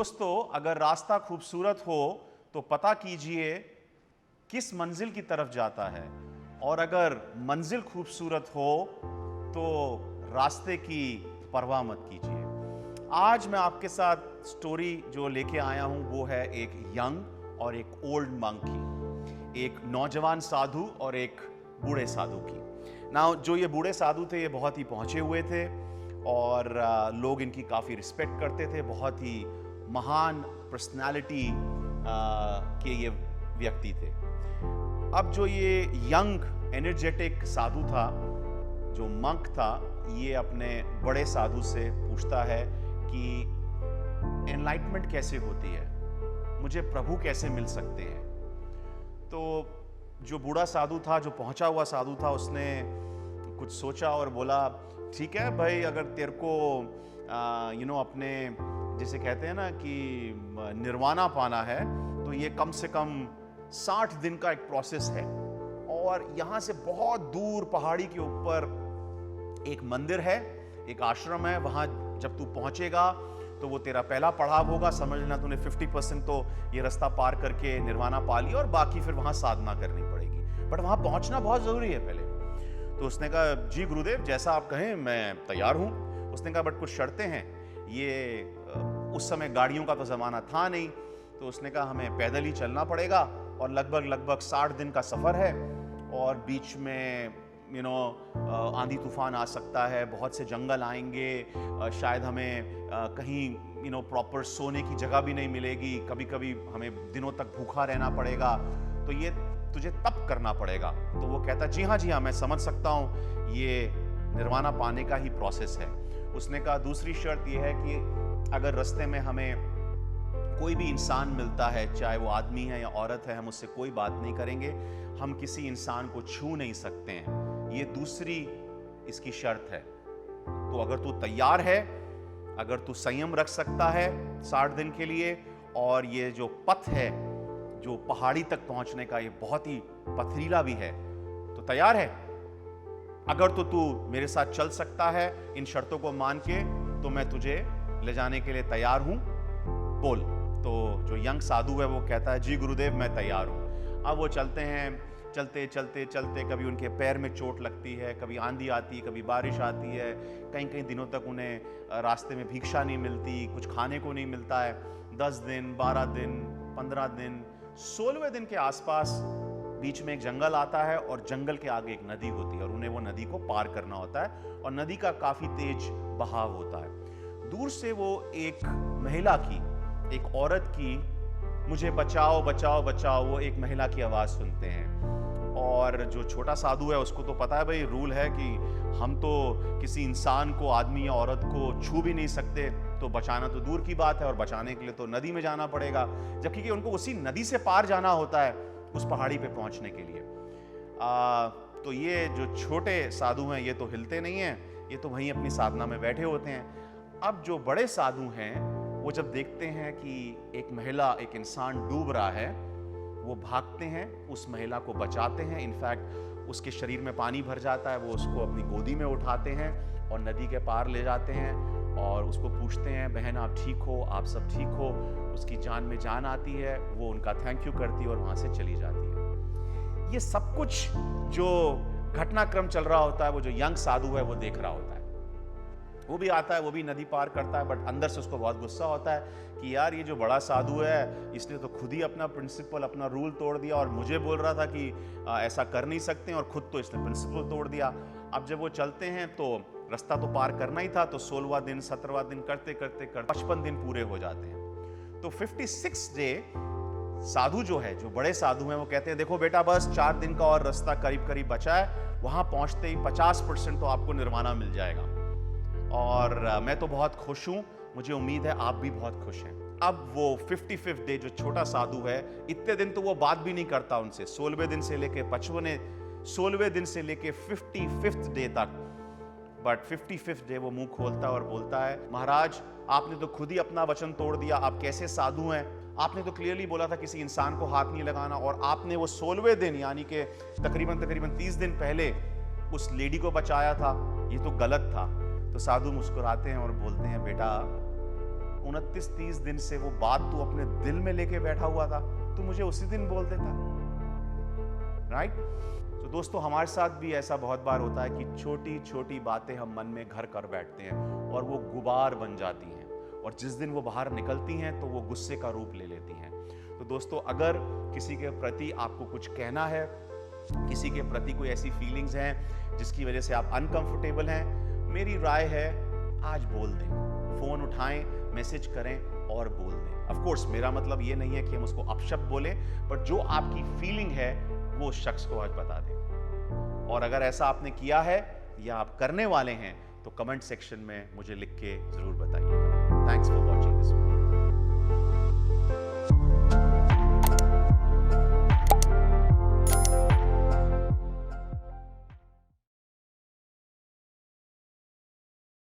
दोस्तों, अगर रास्ता खूबसूरत हो तो पता कीजिए किस मंजिल की तरफ जाता है, और अगर मंजिल खूबसूरत हो तो रास्ते की परवाह मत कीजिए। आज मैं आपके साथ स्टोरी जो लेके आया हूं वो है एक यंग और एक ओल्ड मंक की, एक नौजवान साधु और एक बूढ़े साधु की। नाउ जो ये बूढ़े साधु थे ये बहुत ही पहुंचे हुए थे और लोग इनकी काफ़ी रिस्पेक्ट करते थे, बहुत ही महान पर्सनालिटी के ये व्यक्ति थे। अब जो ये यंग एनर्जेटिक साधु था, जो मंक था, ये अपने बड़े साधु से पूछता है कि एनलाइटमेंट कैसे होती है, मुझे प्रभु कैसे मिल सकते हैं। तो जो बूढ़ा साधु था, जो पहुंचा हुआ साधु था, उसने कुछ सोचा और बोला, ठीक है भाई, अगर तेरे को अपने जिसे कहते हैं ना कि निर्वाणा पाना है तो ये कम से कम 60 दिन का एक प्रोसेस है। और यहाँ से बहुत दूर पहाड़ी के ऊपर एक मंदिर है, एक आश्रम है। वहाँ जब तू पहुँचेगा तो वो तेरा पहला पड़ाव होगा। समझ लेना तूने 50% तो ये रास्ता पार करके निर्वाणा पा लिया और बाकी फिर वहाँ साधना करनी पड़ेगी, बट वहाँ पहुँचना बहुत ज़रूरी है पहले। तो उसने कहा, जी गुरुदेव, जैसा आप कहें मैं तैयार हूँ। उसने कहा, बट कुछ शर्तें हैं। ये उस समय गाड़ियों का तो ज़माना था नहीं, तो उसने कहा हमें पैदल ही चलना पड़ेगा और लगभग 60 दिन का सफ़र है और बीच में आंधी तूफान आ सकता है, बहुत से जंगल आएंगे, शायद हमें कहीं प्रॉपर सोने की जगह भी नहीं मिलेगी, कभी कभी हमें दिनों तक भूखा रहना पड़ेगा, तो ये तुझे तप करना पड़ेगा। तो वो कहता, जी हाँ मैं समझ सकता हूँ, ये निर्वाणा पाने का ही प्रोसेस है। उसने कहा, दूसरी शर्त ये है कि अगर रास्ते में हमें कोई भी इंसान मिलता है, चाहे वो आदमी है या औरत है, हम उससे कोई बात नहीं करेंगे, हम किसी इंसान को छू नहीं सकते हैं। ये दूसरी इसकी शर्त है। तो अगर तू तैयार है, अगर तू संयम रख सकता है 60 दिन के लिए, और ये जो पथ है जो पहाड़ी तक पहुंचने का, ये बहुत ही पथरीला भी है, तो तैयार है? अगर तो तू मेरे साथ चल सकता है इन शर्तों को मान के, तो मैं तुझे ले जाने के लिए तैयार हूं, बोल। तो जो यंग साधु है वो कहता है, जी गुरुदेव, मैं तैयार हूं। अब वो चलते हैं, चलते चलते चलते कभी उनके पैर में चोट लगती है, कभी आंधी आती है, कभी बारिश आती है, कहीं कहीं दिनों तक उन्हें रास्ते में भिक्षा नहीं मिलती, कुछ खाने को नहीं मिलता है। 10 दिन, 12 दिन, 15 दिन, 16वें दिन के आसपास बीच में एक जंगल आता है और जंगल के आगे एक नदी होती है और उन्हें वो नदी को पार करना होता है और नदी का काफी तेज बहाव होता है। दूर से वो एक महिला की, एक औरत की, मुझे बचाओ बचाओ बचाओ, वो एक महिला की आवाज सुनते हैं। और जो छोटा साधु है उसको तो पता है भाई, रूल है कि हम तो किसी इंसान को, आदमी या औरत को छू भी नहीं सकते, तो बचाना तो दूर की बात है, और बचाने के लिए तो नदी में जाना पड़ेगा, जबकि कि उनको उसी नदी से पार जाना होता है उस पहाड़ी पे पहुंचने के लिए। तो ये जो छोटे साधु हैं ये तो हिलते नहीं हैं, ये तो वहीं अपनी साधना में बैठे होते हैं। अब जो बड़े साधु हैं वो जब देखते हैं कि एक महिला, एक इंसान डूब रहा है, वो भागते हैं, उस महिला को बचाते हैं। इनफैक्ट उसके शरीर में पानी भर जाता है, वो उसको अपनी गोदी में उठाते हैं और नदी के पार ले जाते हैं और उसको पूछते हैं, बहन आप ठीक हो, आप सब ठीक हो? उसकी जान में जान आती है, वो उनका थैंक यू करती है और वहाँ से चली जाती है। ये सब कुछ जो घटनाक्रम चल रहा होता है, वो जो यंग साधु है वो देख रहा होता है। वो भी आता है, वो भी नदी पार करता है, बट अंदर से उसको बहुत गुस्सा होता है कि यार ये जो बड़ा साधु है, इसने तो खुद ही अपना प्रिंसिपल, अपना रूल तोड़ दिया, और मुझे बोल रहा था कि ऐसा कर नहीं सकते, और खुद तो इसने प्रिंसिपल तोड़ दिया। अब जब वो चलते हैं तो रास्ता तो पार करना ही था, तो 16वां दिन, 17वां दिन करते करते 55 दिन पूरे हो जाते हैं। तो 56 डे साधु जो है, जो बड़े साधु हैं, वो कहते हैं, देखो बेटा, बस 4 दिन का और रास्ता करीब करीब बचा है, वहां पहुंचते ही 50% तो आपको निर्वाणा मिल जाएगा। और मैं तो बहुत खुश हूं, मुझे उम्मीद है आप भी बहुत खुश हैं। अब वो 55th डे जो छोटा साधु है, इतने दिन तो वो बात भी नहीं करता उनसे, 16वें दिन से लेके 16वें दिन से लेके 55th डे तक। बट 55th डे वो मुंह खोलता है और बोलता है, महाराज आपने तो खुद ही अपना वचन तोड़ दिया, आप कैसे साधु हैं? आपने तो क्लियरली बोला था किसी इंसान को हाथ नहीं लगाना, और आपने वो 16वें दिन यानी कि तकरीबन 30 दिन पहले उस लेडी को बचाया था, ये तो गलत था। तो साधु मुस्कुराते हैं और बोलते हैं, बेटा 29-30 दिन से वो बात तू अपने दिल में लेके बैठा हुआ था, तू मुझे उसी दिन बोल देता। राइट? तो दोस्तों, हमारे साथ भी ऐसा बहुत बार होता है कि छोटी छोटी बातें हम मन में घर कर बैठते हैं और वो गुबार बन जाती हैं, और जिस दिन वो बाहर निकलती हैं तो वो गुस्से का रूप ले लेती हैं। तो दोस्तों, अगर किसी के प्रति आपको कुछ कहना है, किसी के प्रति कोई ऐसी फीलिंग्स हैं जिसकी वजह से आप अनकंफर्टेबल हैं, मेरी राय है आज बोल दें। फोन उठाएं, मैसेज करें और बोल दें। ऑफ कोर्स मेरा मतलब ये नहीं है कि हम उसको अपशब्द बोलें, बट जो आपकी फीलिंग है वो शख्स को आज बता दें। और अगर ऐसा आपने किया है या आप करने वाले हैं तो कमेंट सेक्शन में मुझे लिख के जरूर बताइएगा। Thanks for watching this video.